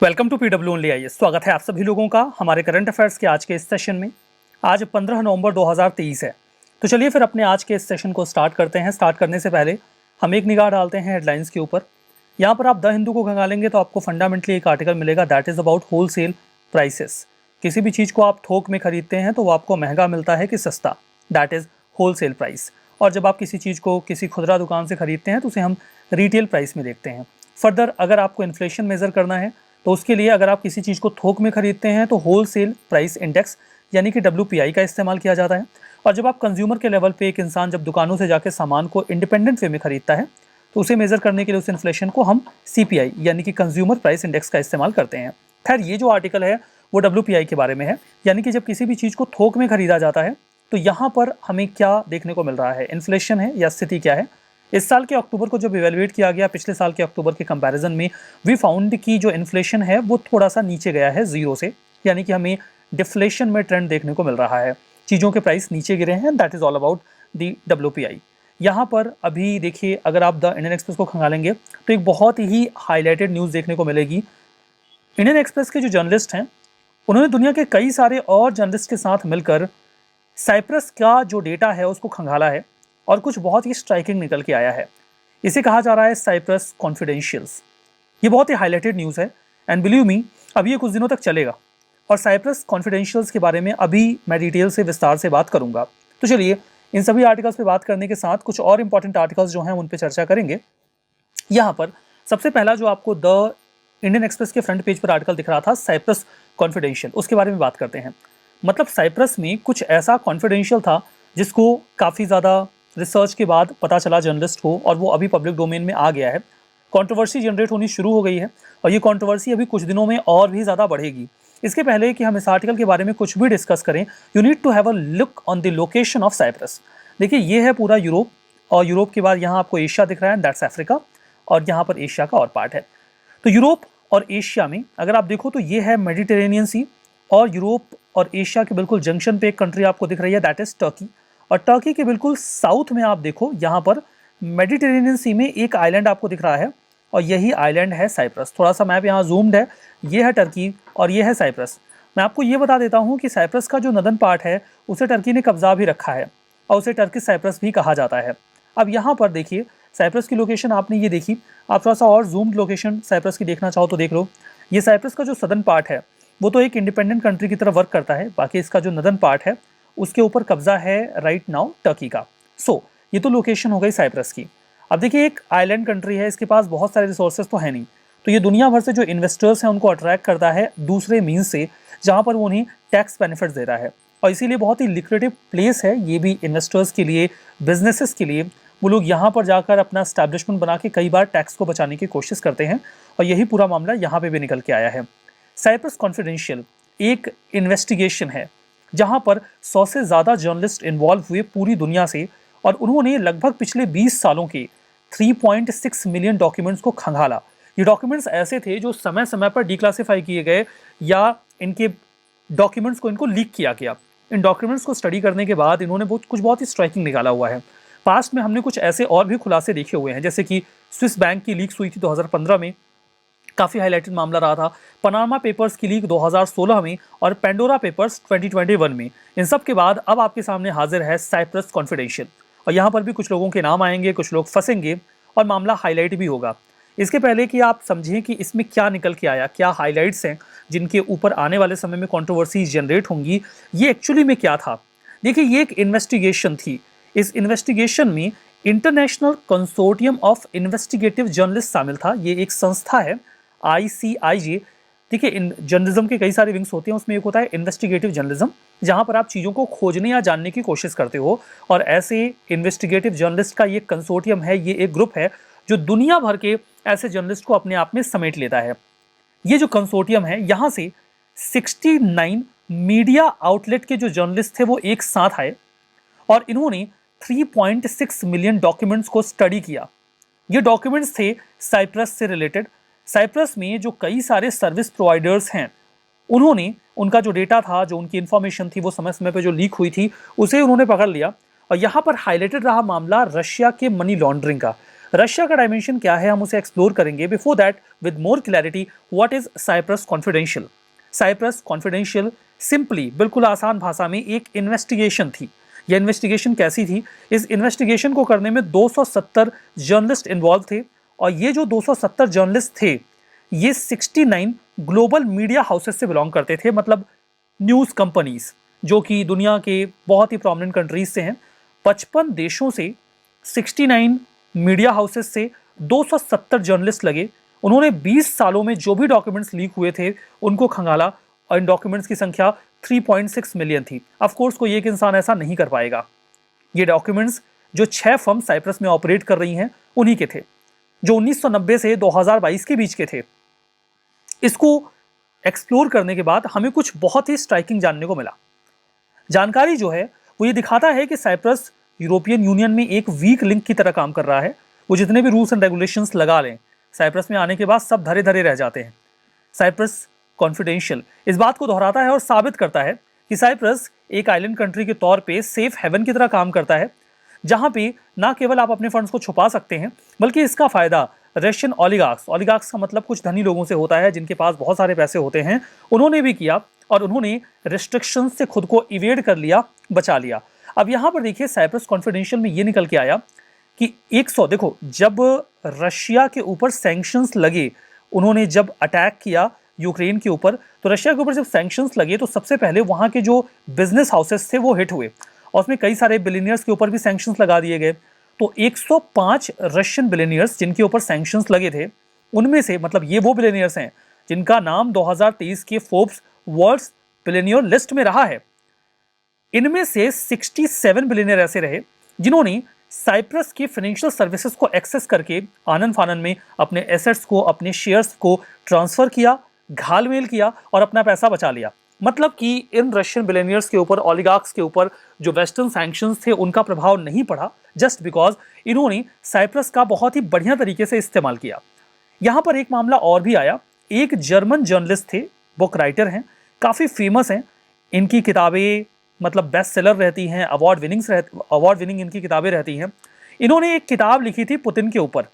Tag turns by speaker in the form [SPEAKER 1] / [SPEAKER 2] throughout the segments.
[SPEAKER 1] Welcome to PW only IAS. स्वागत है आप सभी लोगों का हमारे करंट अफेयर्स के आज के इस सेशन में। आज 15 नवंबर 2023 है। तो चलिए फिर अपने आज के इस सेशन को स्टार्ट करते हैं। स्टार्ट करने से पहले हम एक निगाह डालते हैं हेडलाइंस के ऊपर। यहाँ पर आप द हिंदू को खंगालेंगे तो आपको फंडामेंटली एक आर्टिकल मिलेगा, that is about wholesale prices. किसी भी चीज़ को आप थोक में खरीदते हैं तो वो आपको महंगा मिलता है कि सस्ता, दैट इज होलसेल प्राइस। और जब आप किसी चीज़ को किसी खुदरा दुकान से खरीदते हैं तो उसे हम रिटेल प्राइस में देखते हैं। फर्दर अगर आपको इन्फ्लेशन मेजर करना है तो उसके लिए अगर आप किसी चीज़ को थोक में खरीदते हैं तो होलसेल प्राइस इंडेक्स यानी कि WPI का इस्तेमाल किया जाता है। और जब आप कंज्यूमर के लेवल पे एक इंसान जब दुकानों से जाकर सामान को इंडिपेंडेंट वे में खरीदता है तो उसे मेजर करने के लिए उस इन्फ्लेशन को हम CPI यानी कि कंज्यूमर प्राइस इंडेक्स का इस्तेमाल करते हैं। खैर ये जो आर्टिकल है वो WPI के बारे में है, यानी कि जब किसी भी चीज़ को थोक में खरीदा जाता है तो यहाँ पर हमें क्या देखने को मिल रहा है, इन्फ्लेशन है या स्थिति क्या है। इस साल के अक्टूबर को जब इवेलुएट किया गया पिछले साल के अक्टूबर के कंपैरिजन में वी फाउंड कि जो इन्फ्लेशन है वो थोड़ा सा नीचे गया है जीरो से, यानी कि हमें डिफ्लेशन में ट्रेंड देखने को मिल रहा है। चीज़ों के प्राइस नीचे गिरे हैं, that is all about the WPI। यहाँ पर अभी देखिए अगर आप द इंडियन एक्सप्रेस को खंगालेंगे तो एक बहुत ही हाईलाइटेड न्यूज़ देखने को मिलेगी। इंडियन एक्सप्रेस के जो जर्नलिस्ट हैं उन्होंने दुनिया के कई सारे और जर्नलिस्ट के साथ मिलकर साइप्रस का जो डेटा है उसको खंगाला है और कुछ बहुत ही स्ट्राइकिंग निकल के आया है। इसे कहा जा रहा है साइप्रस कॉन्फिडेंशियल्स। ये बहुत ही हाईलाइटेड न्यूज़ है एंड बिलीव मी अभी ये कुछ दिनों तक चलेगा। और साइप्रस कॉन्फिडेंशियल्स के बारे में अभी मैं डिटेल से विस्तार से बात करूंगा। तो चलिए इन सभी आर्टिकल्स पे बात करने के साथ कुछ और इंपॉर्टेंट आर्टिकल्स जो हैं उन पे चर्चा करेंगे। यहाँ पर सबसे पहला जो आपको द इंडियन एक्सप्रेस के फ्रंट पेज पर आर्टिकल दिख रहा था साइप्रस कॉन्फिडेंशियल, उसके बारे में बात करते हैं। मतलब साइप्रस में कुछ ऐसा कॉन्फिडेंशियल था जिसको काफ़ी ज़्यादा रिसर्च के बाद पता चला जर्नलिस्ट को और वो अभी पब्लिक डोमेन में आ गया है। कंट्रोवर्सी जनरेट होनी शुरू हो गई है और ये कंट्रोवर्सी अभी कुछ दिनों में और भी ज़्यादा बढ़ेगी। इसके पहले कि हम इस आर्टिकल के बारे में कुछ भी डिस्कस करें, you need to have a look on the location of Cyprus. देखिए ये है पूरा यूरोप और यूरोप के बाद यहाँ आपको एशिया दिख रहा है, दैट्स अफ्रीका, और यहाँ पर एशिया का और पार्ट है। तो यूरोप और एशिया में अगर आप देखो तो ये है मेडिटेरेनियन सी, और यूरोप और एशिया के बिल्कुल जंक्शन पे एक कंट्री आपको दिख रही है, दैट इज टर्की। और टर्की के बिल्कुल साउथ में आप देखो यहाँ पर मेडिटेरेनियन सी में एक आइलैंड आपको दिख रहा है और यही आइलैंड है साइप्रस। थोड़ा सा मैप यहाँ जूम्ड है, ये है टर्की और ये है साइप्रस। मैं आपको ये बता देता हूँ कि साइप्रस का जो नदन पार्ट है उसे टर्की ने कब्जा भी रखा है और उसे टर्की साइप्रस भी कहा जाता है। अब यहाँ पर देखिए साइप्रस की लोकेशन आपने ये देखी, आप थोड़ा सा और जूम्ड लोकेशन साइप्रस की देखना चाहो तो देख लो। ये साइप्रस का जो सदर्न पार्ट है वो तो एक इंडिपेंडेंट कंट्री की तरह वर्क करता है, बाकी इसका जो नदन पार्ट है उसके ऊपर कब्जा है राइट नाउ टर्की का। सो ये तो लोकेशन हो गई साइप्रस की। अब देखिए एक आइलैंड कंट्री है, इसके पास बहुत सारे रिसोर्सेज तो है नहीं, तो ये दुनिया भर से जो इन्वेस्टर्स हैं उनको अट्रैक्ट करता है दूसरे मीन्स से जहाँ पर वो उन्हें टैक्स बेनिफिट्स दे रहा है और इसीलिए बहुत ही लिक्रेटिव प्लेस है ये भी इन्वेस्टर्स के लिए, बिजनेसेस के लिए। वो लोग यहाँ पर जाकर अपना स्टैब्लिशमेंट बना के कई बार टैक्स को बचाने की कोशिश करते हैं और यही पूरा मामला यहाँ पे भी निकल के आया है। साइप्रस कॉन्फिडेंशियल एक इन्वेस्टिगेशन है जहां पर 100 से ज़्यादा जर्नलिस्ट इन्वॉल्व हुए पूरी दुनिया से और उन्होंने लगभग पिछले 20 सालों के 3.6 मिलियन डॉक्यूमेंट्स को खंगाला। ये डॉक्यूमेंट्स ऐसे थे जो समय समय पर डिक्लासिफाई किए गए या इनके डॉक्यूमेंट्स को इनको लीक किया गया। इन डॉक्यूमेंट्स को स्टडी करने के बाद इन्होंने कुछ बहुत ही स्ट्राइकिंग निकाला हुआ है। पास्ट में हमने कुछ ऐसे और भी खुलासे देखे हुए हैं, जैसे कि स्विस बैंक की लीक्स हुई थी 2015 में, काफ़ी हाईलाइटेड मामला रहा था। पनामा पेपर्स की लीक 2016 में और पेंडोरा पेपर्स 2021 में। इन सब के बाद अब आपके सामने हाजिर है साइप्रस कॉन्फिडेंशियल और यहाँ पर भी कुछ लोगों के नाम आएंगे, कुछ लोग फंसेंगे और मामला हाईलाइट भी होगा। इसके पहले कि आप समझें कि इसमें क्या निकल के आया, क्या हाईलाइट्स हैं जिनके ऊपर आने वाले समय में कंट्रोवर्सीज जनरेट होंगी, ये एक्चुअली में क्या था। देखिए ये एक इन्वेस्टिगेशन थी। इस इन्वेस्टिगेशन में international consortium of investigative journalist शामिल था। ये एक संस्था है ICIJ। देखिए इन जर्नलिज्म के कई सारे विंग्स होते हैं, उसमें एक होता है इन्वेस्टिगेटिव जर्नलिज्म, जहां पर आप चीज़ों को खोजने या जानने की कोशिश करते हो, और ऐसे इन्वेस्टिगेटिव जर्नलिस्ट का ये कंसोर्टियम है, ये एक ग्रुप है जो दुनिया भर के ऐसे जर्नलिस्ट को अपने आप में समेट लेता है। ये जो कंसोर्टियम है यहाँ से 69 मीडिया आउटलेट के जो जर्नलिस्ट थे वो एक साथ आए और इन्होंने 3.6 मिलियन डॉक्यूमेंट्स को स्टडी किया। ये डॉक्यूमेंट्स थे साइप्रस से रिलेटेड। साइप्रस में जो कई सारे सर्विस प्रोवाइडर्स हैं उन्होंने उनका जो डेटा था, जो उनकी इन्फॉर्मेशन थी, वो समय समय पे जो लीक हुई थी उसे उन्होंने पकड़ लिया। और यहाँ पर हाईलाइटेड रहा मामला रशिया के मनी लॉन्ड्रिंग का। रशिया का डायमेंशन क्या है हम उसे एक्सप्लोर करेंगे। Before that with more clarity, what is Cyprus confidential? Cyprus confidential simply, बिल्कुल आसान भाषा में, एक इन्वेस्टिगेशन थी। यह इन्वेस्टिगेशन कैसी थी? इस इन्वेस्टिगेशन को करने में 270 जर्नलिस्ट इन्वॉल्व थे, और ये जो 270 जर्नलिस्ट थे ये 69 ग्लोबल मीडिया हाउसेस से बिलोंग करते थे, मतलब न्यूज़ कंपनीज जो कि दुनिया के बहुत ही प्रोमिनेंट कंट्रीज से हैं। 55 देशों से, 69 मीडिया हाउसेस से 270 जर्नलिस्ट लगे। उन्होंने 20 सालों में जो भी डॉक्यूमेंट्स लीक हुए थे उनको खंगाला, और इन डॉक्यूमेंट्स की संख्या 3.6 मिलियन थी। ऑफ कोर्स कोई एक इंसान ऐसा नहीं कर पाएगा। ये डॉक्यूमेंट्स जो 6 फर्म साइप्रस में ऑपरेट कर रही हैं उन्हीं के थे, जो 1990 से 2022 के बीच के थे। इसको एक्सप्लोर करने के बाद हमें कुछ बहुत ही स्ट्राइकिंग जानने को मिला। जानकारी जो है वो ये दिखाता है कि साइप्रस यूरोपियन यूनियन में एक वीक लिंक की तरह काम कर रहा है। वो जितने भी रूल्स एंड रेगुलेशंस लगा लें, साइप्रस में आने के बाद सब धरे धरे रह जाते हैं। साइप्रस कॉन्फिडेंशियल इस बात को दोहराता है और साबित करता है कि साइप्रस एक आइलैंड कंट्री के तौर पे सेफ हेवन की तरह काम करता है, जहां पे ना केवल आप अपने फंड्स को छुपा सकते हैं, बल्कि इसका फायदा रशियन ओलिगार्क्स का मतलब कुछ धनी लोगों से होता है जिनके पास बहुत सारे पैसे होते हैं, उन्होंने भी किया, और उन्होंने रिस्ट्रिक्शन से खुद को इवेड कर लिया, बचा लिया। अब यहां पर देखिए साइप्रस कॉन्फिडेंशियल में ये निकल के आया कि 100, देखो जब रशिया के ऊपर सैंक्शंस लगे, उन्होंने जब अटैक किया यूक्रेन के ऊपर, तो रशिया के ऊपर जब सैंक्शंस लगे तो सबसे पहले वहां के जो बिजनेस हाउसेस थे वो हिट हुए, और उसमें कई सारे बिलियनियर्स के ऊपर भी सैंक्शंस लगा दिए गए। तो 105 रशियन बिलियनियर्स जिनके ऊपर सैंक्शंस लगे थे, उनमें से, मतलब ये वो बिलियनियर्स हैं जिनका नाम 2023 के फोर्ब्स वर्ल्ड्स बिलियनियर लिस्ट में रहा है। इनमें से 67 बिलियनियर ऐसे रहे जिन्होंने साइप्रस की फाइनेंशियल सर्विसेज को एक्सेस करके आनन फानन में अपने एसेट्स को, अपने शेयर्स को ट्रांसफर किया, घालमेल किया और अपना पैसा बचा लिया। मतलब कि इन रशियन बिलियनियर्स के ऊपर, ओलिगार्क्स के ऊपर जो वेस्टर्न सैंक्शंस थे उनका प्रभाव नहीं पड़ा, जस्ट बिकॉज इन्होंने साइप्रस का बहुत ही बढ़िया तरीके से इस्तेमाल किया। यहां पर एक मामला और भी आया। एक जर्मन जर्नलिस्ट थे, बुक राइटर हैं, काफी फेमस हैं, इनकी किताबें मतलब बेस्ट सेलर रहती हैं, अवार्ड विनिंग इनकी किताबें रहती हैं। इन्होंने एक किताब लिखी थी पुतिन के ऊपर,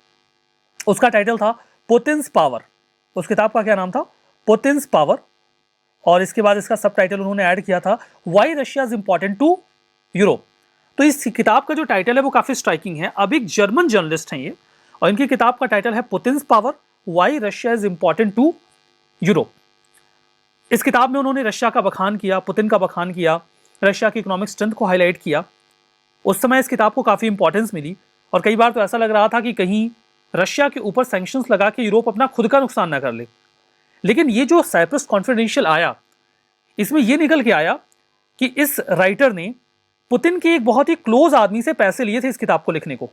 [SPEAKER 1] उसका टाइटल था पुतिन्स पावर। उस किताब का क्या नाम था? पुतिन्स पावर। और इसके बाद इसका सब टाइटल उन्होंने ऐड किया था why Russia is important to Europe. तो इस किताब का जो टाइटल है वो काफी स्ट्राइकिंग है। अब एक जर्मन जर्नलिस्ट हैं ये, और इनकी किताब का टाइटल है Putin's power, why Russia is important to Europe. इस किताब में उन्होंने रशिया का बखान किया, पुतिन का बखान किया, रशिया की इकोनॉमिक स्ट्रेंथ को हाईलाइट किया। उस समय इस किताब को काफी इंपॉर्टेंस मिली, और कई बार तो ऐसा लग रहा था कि कहीं रशिया के ऊपर सैंक्शंस लगा के यूरोप अपना खुद का नुकसान ना कर ले। लेकिन ये जो साइप्रस कॉन्फिडेंशियल आया, इसमें यह निकल के आया कि इस राइटर ने पुतिन के एक बहुत ही क्लोज आदमी से पैसे लिए थे इस किताब को लिखने को।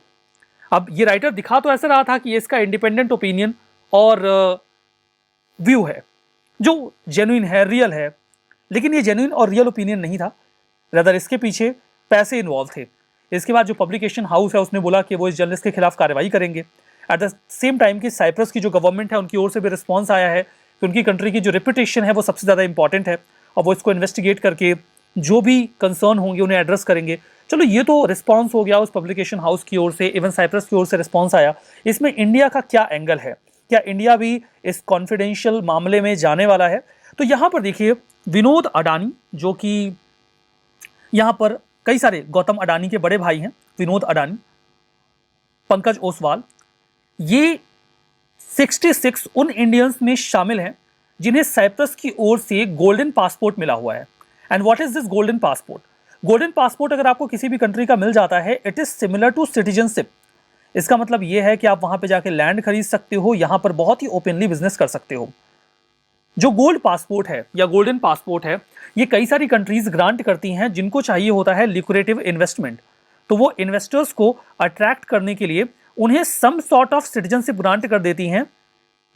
[SPEAKER 1] अब ये राइटर दिखा तो ऐसा रहा था कि इसका इंडिपेंडेंट ओपिनियन और व्यू है जो जेन्युइन है, रियल है, लेकिन ये जेन्युइन और रियल ओपिनियन नहीं था, रदर इसके पीछे पैसे इन्वॉल्व थे। इसके बाद जो पब्लिकेशन हाउस है उसने बोला कि वो इस जर्नलिस्ट के खिलाफ कार्रवाई करेंगे। एट द सेम टाइम कि साइप्रस की जो गवर्नमेंट है उनकी ओर से भी रिस्पॉन्स आया है कि उनकी कंट्री की जो रेपुटेशन है वो सबसे ज़्यादा इंपॉर्टेंट है, और वो इसको इन्वेस्टिगेट करके जो भी कंसर्न होंगे उन्हें एड्रेस करेंगे। चलो ये तो रिस्पॉन्स हो गया उस पब्लिकेशन हाउस की ओर से, इवन साइप्रस की ओर से रिस्पॉन्स आया। इसमें इंडिया का क्या एंगल है? क्या इंडिया भी इस कॉन्फिडेंशियल मामले में जाने वाला है? तो यहाँ पर देखिए विनोद अडानी, जो कि यहाँ पर कई सारे गौतम अडानी के बड़े भाई हैं, विनोद अडानी, पंकज ओसवाल, ये 66 उन इंडियंस में शामिल हैं जिन्हें साइप्रस की ओर से गोल्डन पासपोर्ट मिला हुआ है। And what is this golden passport? Golden passport अगर आपको किसी भी कंट्री का मिल जाता है, it is similar to citizenship. इसका मतलब यह है कि आप वहां पे जाके लैंड खरीद सकते हो, यहां पर बहुत ही ओपनली बिजनेस कर सकते हो। जो गोल्ड पासपोर्ट है या गोल्डन पासपोर्ट है, ये कई सारी कंट्रीज ग्रांट करती हैं जिनको चाहिए होता है लिक्रेटिव इन्वेस्टमेंट। तो वो इन्वेस्टर्स को अट्रैक्ट करने के लिए उन्हें some sort of citizenship grant कर देती हैं।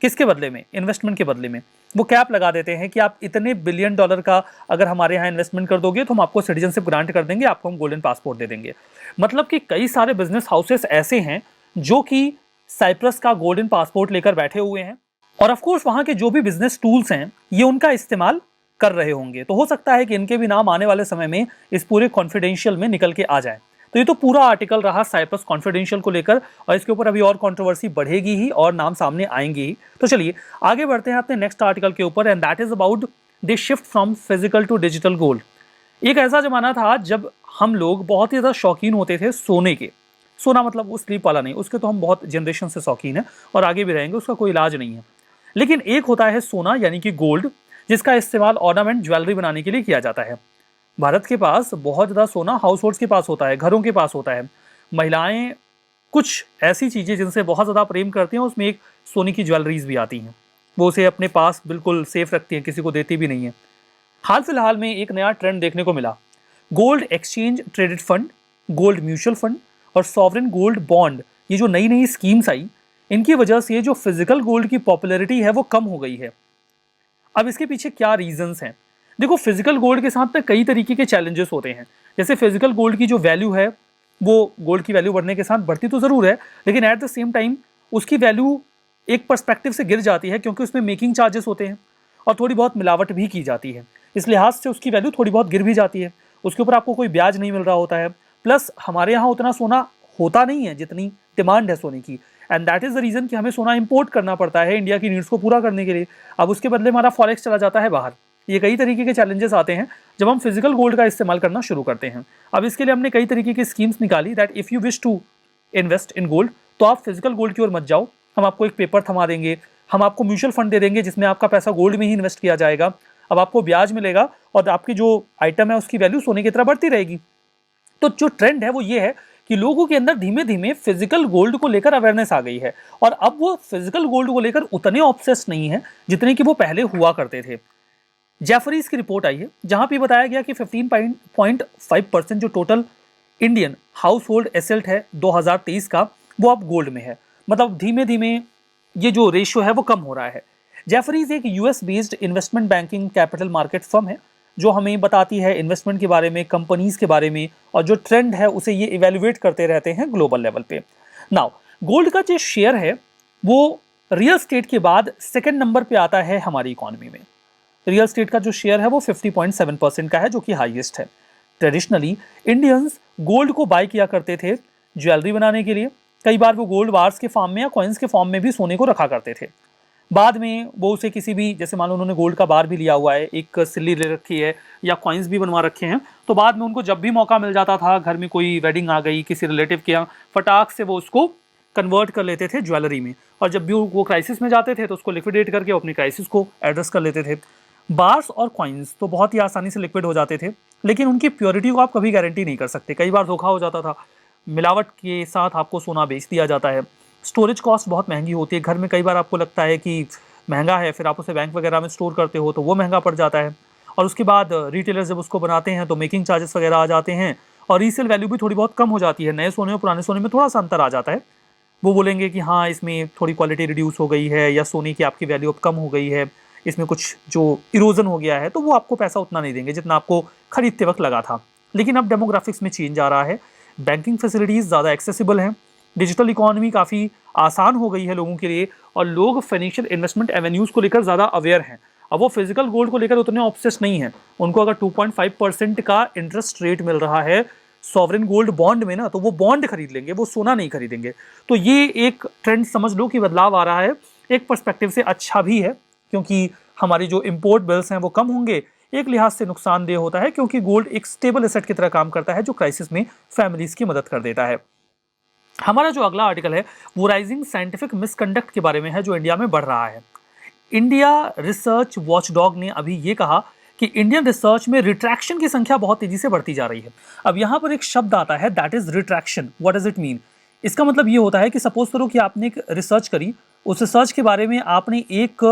[SPEAKER 1] किसके बदले में? इन्वेस्टमेंट के बदले में। वो कैप लगा देते हैं कि आप इतने बिलियन डॉलर का अगर हमारे यहाँ इन्वेस्टमेंट कर दोगे तो हम आपको सिटीजनशिप ग्रांट कर देंगे, आपको हम गोल्डन पासपोर्ट दे देंगे। मतलब कि कई सारे बिजनेस हाउसेस ऐसे हैं जो कि साइप्रस का गोल्डन पासपोर्ट लेकर बैठे हुए हैं, और ऑफ कोर्स वहां के जो भी बिजनेस टूल्स हैं ये उनका इस्तेमाल कर रहे होंगे। तो हो सकता है कि इनके भी नाम आने वाले समय में इस पूरे कॉन्फिडेंशियल में निकल के आ जाए। तो ये तो पूरा आर्टिकल रहा साइप्रस कॉन्फिडेंशियल को लेकर, और इसके ऊपर अभी और कंट्रोवर्सी बढ़ेगी ही और नाम सामने आएंगे ही। तो चलिए आगे बढ़ते हैं अपने नेक्स्ट आर्टिकल के ऊपर, and that is about the shift from physical to digital gold. एक ऐसा जमाना था जब हम लोग बहुत ही ज़्यादा शौकीन होते थे सोने के। सोना मतलब वो स्लीप वाला नहीं, उसके तो हम बहुत जनरेशन से शौकीन हैं और आगे भी रहेंगे, उसका कोई इलाज नहीं है। लेकिन एक होता है सोना यानी कि गोल्ड, जिसका इस्तेमाल ऑर्नामेंट ज्वेलरी बनाने के लिए किया जाता है। भारत के पास बहुत ज़्यादा सोना हाउस होल्ड्स के पास होता है, घरों के पास होता है। महिलाएं कुछ ऐसी चीज़ें जिनसे बहुत ज़्यादा प्रेम करती हैं, उसमें एक सोने की ज्वेलरीज भी आती हैं। वो उसे अपने पास बिल्कुल सेफ रखती हैं, किसी को देती भी नहीं है। हाल फिलहाल में एक नया ट्रेंड देखने को मिला। Gold exchange traded fund, gold mutual fund और सॉवरेन गोल्ड बॉन्ड, ये जो नई नई स्कीम्स आई, इनकी वजह से जो फिजिकल गोल्ड की पॉपुलैरिटी है वो कम हो गई है। अब इसके पीछे क्या रीजंस हैं? देखो, फिजिकल गोल्ड के साथ में कई तरीके के चैलेंजेस होते हैं। जैसे फिजिकल गोल्ड की जो वैल्यू है वो गोल्ड की वैल्यू बढ़ने के साथ बढ़ती तो ज़रूर है, लेकिन एट द सेम टाइम उसकी वैल्यू एक पर्सपेक्टिव से गिर जाती है, क्योंकि उसमें मेकिंग चार्जेस होते हैं और थोड़ी बहुत मिलावट भी की जाती है। इस लिहाज से उसकी वैल्यू थोड़ी बहुत गिर भी जाती है। उसके ऊपर आपको कोई ब्याज नहीं मिल रहा होता है। प्लस हमारे यहाँ उतना सोना होता नहीं है जितनी डिमांड है सोने की, and that is the reason कि हमें सोना इंपोर्ट करना पड़ता है इंडिया की नीड्स को पूरा करने के लिए। अब उसके बदले हमारा फॉरेक्स चला जाता है बाहर। ये कई तरीके के चैलेंजेस आते हैं जब हम फिजिकल गोल्ड का इस्तेमाल करना शुरू करते हैं। अब इसके लिए हमने कई तरीके की स्कीम्स निकाली that if you wish to invest in gold, तो आप फिजिकल गोल्ड की ओर मत जाओ। हम आपको एक पेपर थमा देंगे, हम आपको म्यूचुअल फंड दे देंगे जिसमें आपका पैसा गोल्ड में ही इन्वेस्ट किया जाएगा। अब आपको ब्याज मिलेगा और आपकी जो आइटम है उसकी वैल्यू सोने की तरह बढ़ती रहेगी। तो जो ट्रेंड है वो ये है कि लोगों के अंदर धीमे धीमे फिजिकल गोल्ड को लेकर अवेयरनेस आ गई है, और अब वो फिजिकल गोल्ड को लेकर उतने ऑब्सेस्ड नहीं है जितने कि वो पहले हुआ करते थे। जेफरीज की रिपोर्ट आई है जहां पे बताया गया कि 15.5% जो total Indian house hold asset है 2023 का, वो अब गोल्ड में है। मतलब धीमे धीमे ये जो रेशियो है वो कम हो रहा है। जेफरीज एक US based investment banking capital market firm है जो हमें बताती है इन्वेस्टमेंट के बारे में, कंपनीज के बारे में, और जो ट्रेंड है उसे ये इवेल्युएट करते रहते हैं ग्लोबल लेवल पे। नाउ गोल्ड का जो शेयर है वो रियल स्टेट के बाद सेकंड नंबर पे आता है हमारी इकोनॉमी में। रियल स्टेट का जो शेयर है वो 50.7% का है, जो कि हाईएस्ट है। ट्रेडिशनली इंडियंस गोल्ड को बाय किया करते थे ज्वेलरी बनाने के लिए। कई बार वो गोल्ड बार्स के फॉर्म में या कॉइन्स के फॉर्म में भी सोने को रखा करते थे। बाद में वो उसे किसी भी, जैसे मान लो उन्होंने गोल्ड का बार भी लिया हुआ है, एक सिल्ली ले रखी है या कॉइन्स भी बनवा रखे हैं, तो बाद में उनको जब भी मौका मिल जाता था, घर में कोई वेडिंग आ गई किसी रिलेटिव के यहाँ, फटाक से वो उसको कन्वर्ट कर लेते थे ज्वेलरी में, और जब भी वो क्राइसिस में जाते थे तो उसको लिक्विडेट करके अपनी क्राइसिस को एड्रेस कर लेते थे। बार्स और कॉइन्स तो बहुत ही आसानी से लिक्विड हो जाते थे, लेकिन उनकी प्योरिटी को आप कभी गारंटी नहीं कर सकते। कई बार धोखा हो जाता था, मिलावट के साथ आपको सोना बेच दिया जाता है। स्टोरेज कॉस्ट बहुत महंगी होती है। घर में कई बार आपको लगता है कि महंगा है, फिर आप उसे बैंक वगैरह में स्टोर करते हो तो वो महंगा पड़ जाता है, और उसके बाद रिटेलर्स जब उसको बनाते हैं तो मेकिंग चार्जेस वगैरह आ जाते हैं, और रीसेल वैल्यू भी थोड़ी बहुत कम हो जाती है। नए सोने और पुराने सोने में थोड़ा सा अंतर आ जाता है। वो बोलेंगे कि हाँ इसमें थोड़ी क्वालिटी रिड्यूस हो गई है, या सोने की आपकी वैल्यू अब कम हो गई है, इसमें कुछ जो इरोजन हो गया है, तो वो आपको पैसा उतना नहीं देंगे जितना आपको खरीदते वक्त लगा था। लेकिन अब डेमोग्राफिक्स में चेंज आ रहा है, बैंकिंग फैसिलिटीज़ ज़्यादा एक्सेसिबल हैं, डिजिटल इकोनॉमी काफ़ी आसान हो गई है लोगों के लिए, और लोग फाइनेंशियल इन्वेस्टमेंट एवेन्यूज़ को लेकर ज़्यादा अवेयर हैं। अब वो फिजिकल गोल्ड को लेकर उतने ऑब्सेस नहीं है। उनको अगर 2.5% का इंटरेस्ट रेट मिल रहा है सॉवरेन गोल्ड बॉन्ड में ना, तो वो बॉन्ड खरीद लेंगे, वो सोना नहीं खरीदेंगे। तो ये एक ट्रेंड समझ लो कि बदलाव आ रहा है। एक पर्सपेक्टिव से अच्छा भी है, क्योंकि हमारी जो इम्पोर्ट बिल्स हैं वो कम होंगे। एक लिहाज से नुकसानदेह होता है, क्योंकि गोल्ड एक स्टेबल एसेट की तरह काम करता है जो क्राइसिस में फैमिलीज की मदद कर देता है। हमारा जो अगला आर्टिकल है वो राइजिंग साइंटिफिक मिसकंडक्ट के बारे में है, जो इंडिया में बढ़ रहा है। इंडिया रिसर्च वॉचडॉग ने अभी ये कहा कि इंडियन रिसर्च में रिट्रैक्शन की संख्या बहुत तेजी से बढ़ती जा रही है। अब यहाँ पर एक शब्द आता है that is retraction. What does it mean? इसका मतलब ये होता है कि सपोज करो कि आपने एक रिसर्च करी, उस रिसर्च के बारे में आपने एक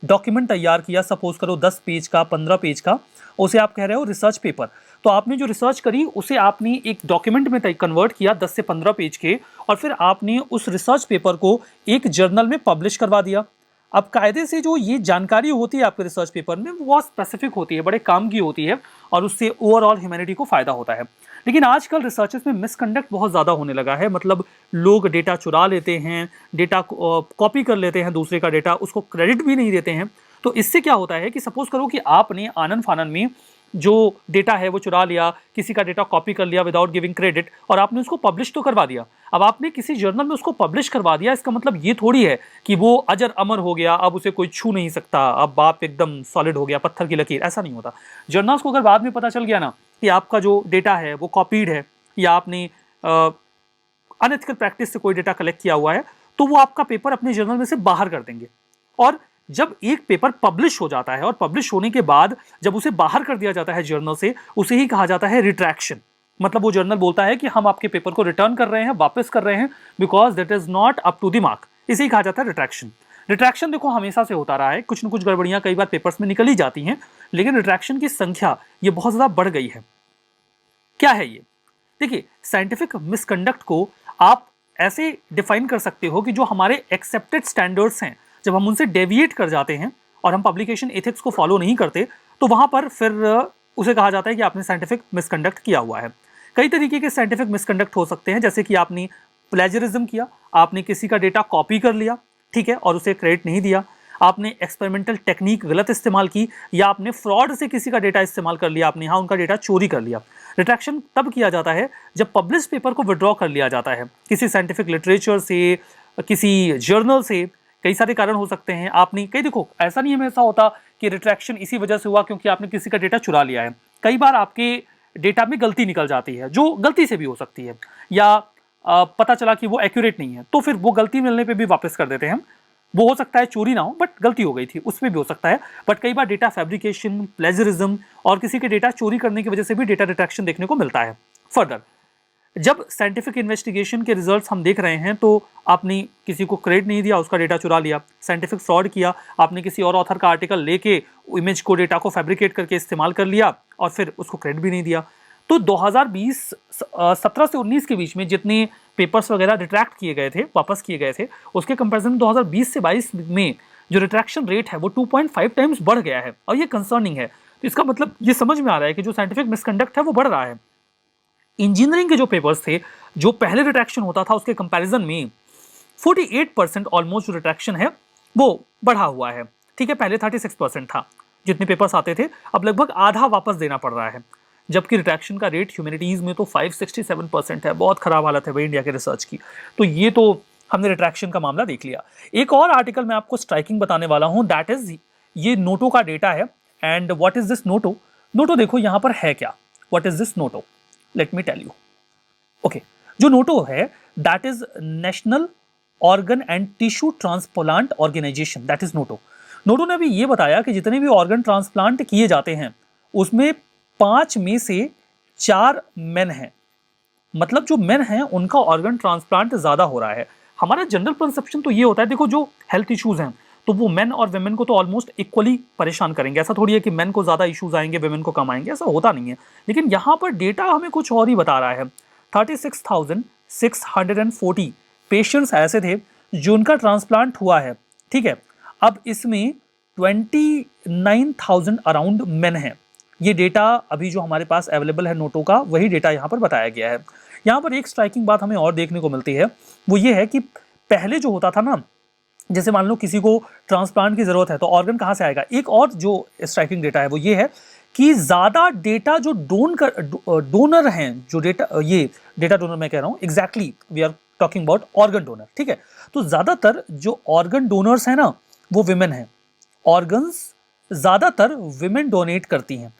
[SPEAKER 1] डॉक्यूमेंट तैयार किया, सपोज करो 10 पेज का, 15 पेज का, उसे आप कह रहे हो रिसर्च पेपर। तो आपने जो रिसर्च करी उसे आपने एक डॉक्यूमेंट में कन्वर्ट किया 10 से 15 पेज के, और फिर आपने उस रिसर्च पेपर को एक जर्नल में पब्लिश करवा दिया। अब कायदे से जो ये जानकारी होती है आपके रिसर्च पेपर में वो बहुत स्पेसिफिक होती है, बड़े काम की होती है, और उससे ओवरऑल ह्यूमैनिटी को फायदा होता है। लेकिन आजकल रिसर्चेस में मिसकंडक्ट बहुत ज़्यादा होने लगा है। मतलब लोग डेटा चुरा लेते हैं, डेटा कॉपी कर लेते हैं दूसरे का डेटा, उसको क्रेडिट भी नहीं देते हैं। तो इससे क्या होता है कि सपोज करो कि आपने आनन फानन में जो डेटा है वो चुरा लिया, किसी का डेटा कॉपी कर लिया विदाउट गिविंग क्रेडिट, और आपने उसको पब्लिश तो करवा दिया। अब आपने किसी जर्नल में उसको पब्लिश करवा दिया, इसका मतलब ये थोड़ी है कि वो अजर अमर हो गया, अब उसे कोई छू नहीं सकता, अब बाप एकदम सॉलिड हो गया, पत्थर की लकीर, ऐसा नहीं होता। जर्नल्स को अगर बाद में पता चल गया ना कि आपका जो डेटा है वो कॉपीड है या आपने अनएथिकल प्रैक्टिस से कोई डेटा कलेक्ट किया हुआ है, तो वो आपका पेपर अपने जर्नल में से बाहर कर देंगे। और जब एक पेपर पब्लिश हो जाता है और पब्लिश होने के बाद जब उसे बाहर कर दिया जाता है जर्नल से, उसे ही कहा जाता है रिट्रैक्शन। मतलब वो जर्नल बोलता है कि हम आपके पेपर को रिटर्न कर रहे हैं, वापस कर रहे हैं, because that is not up to the mark. इसे ही कहा जाता है रिट्रैक्शन। रिट्रैक्शन देखो हमेशा से होता रहा है, कुछ न कुछ गड़बड़ियां कई बार पेपर्स में निकल ही जाती हैं, लेकिन रिट्रैक्शन की संख्या ये बहुत ज्यादा बढ़ गई है। क्या है ये? देखिए, साइंटिफिक मिसकंडक्ट को आप ऐसे डिफाइन कर सकते हो कि जो हमारे एक्सेप्टेड स्टैंडर्ड्स हैं, जब हम उनसे डेविएट कर जाते हैं और हम पब्लिकेशन एथिक्स को फॉलो नहीं करते, तो वहां पर फिर उसे कहा जाता है कि आपने साइंटिफिक मिसकंडक्ट किया हुआ है। कई तरीके के साइंटिफिक मिसकंडक्ट हो सकते हैं, जैसे कि आपने प्लेजरिज्म किया, आपने किसी का डेटा कॉपी कर लिया, ठीक है, और उसे क्रेडिट नहीं दिया, आपने एक्सपेरिमेंटल टेक्निक गलत इस्तेमाल की, या आपने फ्रॉड से किसी का डेटा इस्तेमाल कर लिया, आपने यहाँ उनका डेटा चोरी कर लिया। रिट्रैक्शन तब किया जाता है जब पब्लिश पेपर को विड्रॉ कर लिया जाता है किसी साइंटिफिक लिटरेचर से, किसी जर्नल से। कई सारे कारण हो सकते हैं। आपने कई, देखो ऐसा नहीं है ऐसा होता कि रिट्रैक्शन इसी वजह से हुआ क्योंकि आपने किसी का डेटा चुरा लिया है। कई बार आपके डेटा में गलती निकल जाती है, जो गलती से भी हो सकती है, या पता चला कि वो एक्यूरेट नहीं है, तो फिर वो गलती मिलने पे भी वापस कर देते हैं हम। वो हो सकता है चोरी ना हो, बट गलती हो गई थी, उसमें भी हो सकता है। बट कई बार डेटा फैब्रिकेशन, प्लेजरिज्म और किसी के डेटा चोरी करने की वजह से भी डेटा रिट्रैक्शन देखने को मिलता है। फर्दर, जब साइंटिफिक इन्वेस्टिगेशन के रिजल्ट्स हम देख रहे हैं, तो आपने किसी को क्रेडिट नहीं दिया, उसका डेटा चुरा लिया, साइंटिफिक फ्रॉड किया, आपने किसी और ऑथर का आर्टिकल लेके इमेज को, डेटा को फैब्रिकेट करके इस्तेमाल कर लिया और फिर उसको क्रेडिट भी नहीं दिया। तो 17 से 19 के बीच में जितने पेपर्स वगैरह रिट्रैक्ट किए गए थे, वापस किए गए थे, उसके कंपैरिजन में 2020 से 22 में जो रिट्रैक्शन रेट है वो 2.5 टाइम्स बढ़ गया है, और ये कंसर्निंग है। तो इसका मतलब ये समझ में आ रहा है कि जो साइंटिफिक मिसकंडक्ट है वो बढ़ रहा है। इंजीनियरिंग के जो पेपर्स थे, जो पहले रिट्रैक्शन होता था उसके कंपैरिजन में 48% ऑलमोस्ट जो रिट्रैक्शन है वो बढ़ा हुआ है, ठीक है। पहले 36% था जितने पेपर्स आते थे, अब लगभग आधा वापस देना पड़ रहा है। जबकि रिट्रैक्शन का रेट ह्यूमैनिटीज में तो 567% है। बहुत खराब हालत है भाई इंडिया के रिसर्च की। तो ये तो हमने रिट्रैक्शन का मामला देख लिया। एक और आर्टिकल मैं आपको स्ट्राइकिंग बताने वाला हूं, दैट इज ये नोटो का डेटा है। And what is this NOTTO? NOTTO देखो यहां पर है क्या, what is this NOTTO, let me tell you. Okay, जो नोटो है that is national organ and tissue transplant organisation, that is NOTTO. NOTTO ने भी ये बताया कि जितने भी ऑर्गन ट्रांसप्लांट किए जाते हैं उसमें 5 में से 4 मेन हैं। मतलब जो मेन हैं उनका ऑर्गन ट्रांसप्लांट ज्यादा हो रहा है। हमारा जनरल कंसेप्शन तो ये होता है, देखो जो हेल्थ इश्यूज हैं तो वो मेन और वुमेन को तो ऑलमोस्ट इक्वली परेशान करेंगे। ऐसा थोड़ी है कि मेन को ज्यादा इश्यूज आएंगे, वुमेन को कम आएंगे, ऐसा होता नहीं है। लेकिन यहां पर डेटा हमें कुछ और ही बता रहा है। 36,640 पेशेंट्स ऐसे थे जिनका ट्रांसप्लांट हुआ है, ठीक है। अब इसमें 29,000 अराउंड मेन है। ये डेटा अभी जो हमारे पास अवेलेबल है नोटो का, वही डेटा यहाँ पर बताया गया है। यहाँ पर एक स्ट्राइकिंग बात हमें और देखने को मिलती है, वो ये है कि पहले जो होता था ना, जैसे मान लो किसी को ट्रांसप्लांट की जरूरत है तो ऑर्गन कहाँ से आएगा। एक और जो स्ट्राइकिंग डेटा है वो ये है कि ज्यादा डेटा जो डोनर हैं, जो डेटा, ये डेटा डोनर मैं कह रहा हूँ, exactly we are talking about organ donor, ठीक है। तो ज्यादातर जो ऑर्गन डोनर्स हैं ना वो विमेन हैं। ऑर्गन्स ज्यादातर विमेन डोनेट करती हैं।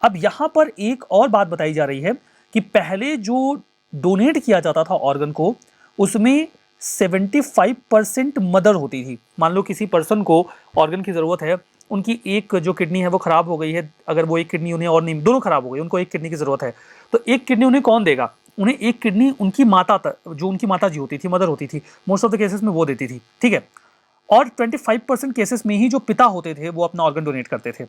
[SPEAKER 1] अब यहां पर एक और बात बताई जा रही है कि पहले जो डोनेट किया जाता था ऑर्गन को, उसमें 75% मदर होती थी। मान लो किसी पर्सन को ऑर्गन की जरूरत है, उनकी एक जो किडनी है वो खराब हो गई है, अगर वो एक किडनी उन्हें और नहीं, दोनों खराब हो गई, उनको एक किडनी की जरूरत है, तो एक किडनी उन्हें कौन देगा? उन्हें एक किडनी उनकी माता, जो उनकी माता जी होती थी, मदर होती थी, मोस्ट ऑफ द केसेस में वो देती थी, ठीक है। और 25% केसेस में ही जो पिता होते थे वो अपना ऑर्गन डोनेट करते थे।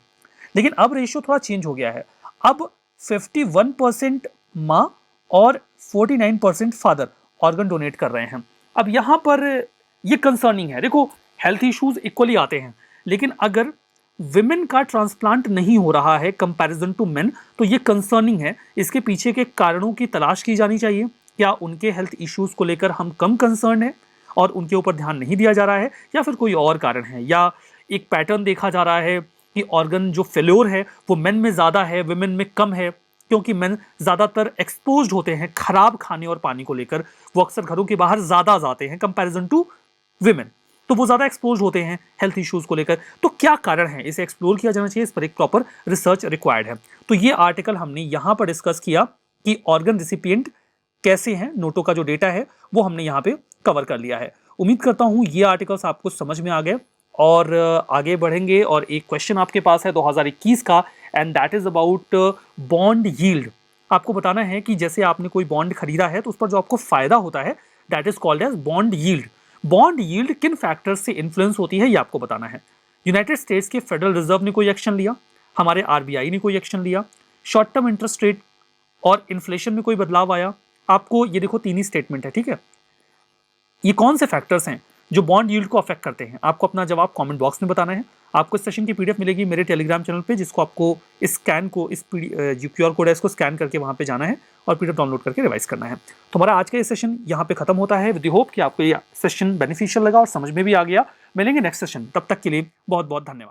[SPEAKER 1] लेकिन अब रेशियो थोड़ा चेंज हो गया है। अब 51% माँ और 49% फादर ऑर्गन डोनेट कर रहे हैं। अब यहां पर ये कंसर्निंग है। देखो हेल्थ इश्यूज इक्वली आते हैं, लेकिन अगर विमेन का ट्रांसप्लांट नहीं हो रहा है कंपैरिजन टू मेन, तो ये कंसर्निंग है। इसके पीछे के कारणों की तलाश की जानी चाहिए। क्या उनके हेल्थ इश्यूज को लेकर हम कम कंसर्न है और उनके ऊपर ध्यान नहीं दिया जा रहा है, या फिर कोई और कारण है, या एक पैटर्न देखा जा रहा है कि ऑर्गन जो फेल्योर है वो मेन में ज़्यादा है, विमेन में कम है, क्योंकि मेन ज़्यादातर एक्सपोज्ड होते हैं खराब खाने और पानी को लेकर। वो अक्सर घरों के बाहर ज़्यादा जाते हैं कंपैरिजन टू विमेन, तो वो ज़्यादा एक्सपोज होते हैं हेल्थ इश्यूज़ को लेकर। तो क्या कारण है, इसे एक्सप्लोर किया जाना चाहिए, इस पर एक प्रॉपर रिसर्च रिक्वायर्ड है। तो ये आर्टिकल हमने यहाँ पर डिस्कस किया कि ऑर्गन रिसिपिएंट कैसे हैं, नोटो का जो डेटा है वो हमने यहाँ पे कवर कर लिया है। उम्मीद करता हूँ ये आर्टिकल्स आपको समझ में आ गए और आगे बढ़ेंगे। और एक क्वेश्चन आपके पास है 2021 का, and that is about bond yield. आपको बताना है कि जैसे आपने कोई बॉन्ड खरीदा है तो उस पर जो आपको फायदा होता है that is called as bond yield. Bond yield किन फैक्टर्स से इन्फ्लुएंस होती है ये आपको बताना है। यूनाइटेड स्टेट्स के फेडरल रिजर्व ने कोई एक्शन लिया, हमारे आरबीआई ने कोई एक्शन लिया, शॉर्ट टर्म इंटरेस्ट रेट और इन्फ्लेशन में कोई बदलाव आया। आपको ये देखो तीन ही स्टेटमेंट है, ठीक है। ये कौन से फैक्टर्स हैं जो बॉन्ड यील्ड को अफेक्ट करते हैं? आपको अपना जवाब कमेंट बॉक्स में बताना है। आपको इस सेशन की पीडीएफ मिलेगी मेरे टेलीग्राम चैनल पे, जिसको आपको स्कैन को इस जो क्यूआर कोड है इसको स्कैन करके वहां पे जाना है और पीडीएफ डाउनलोड करके रिवाइज करना है। तो हमारा आज का ये सेशन यहाँ पे खत्म होता है विद होप कि आपको ये सेशन बेनिफिशियल लगा और समझ में भी आ गया। मिलेंगे नेक्स्ट सेशन, तब तक के लिए बहुत बहुत धन्यवाद।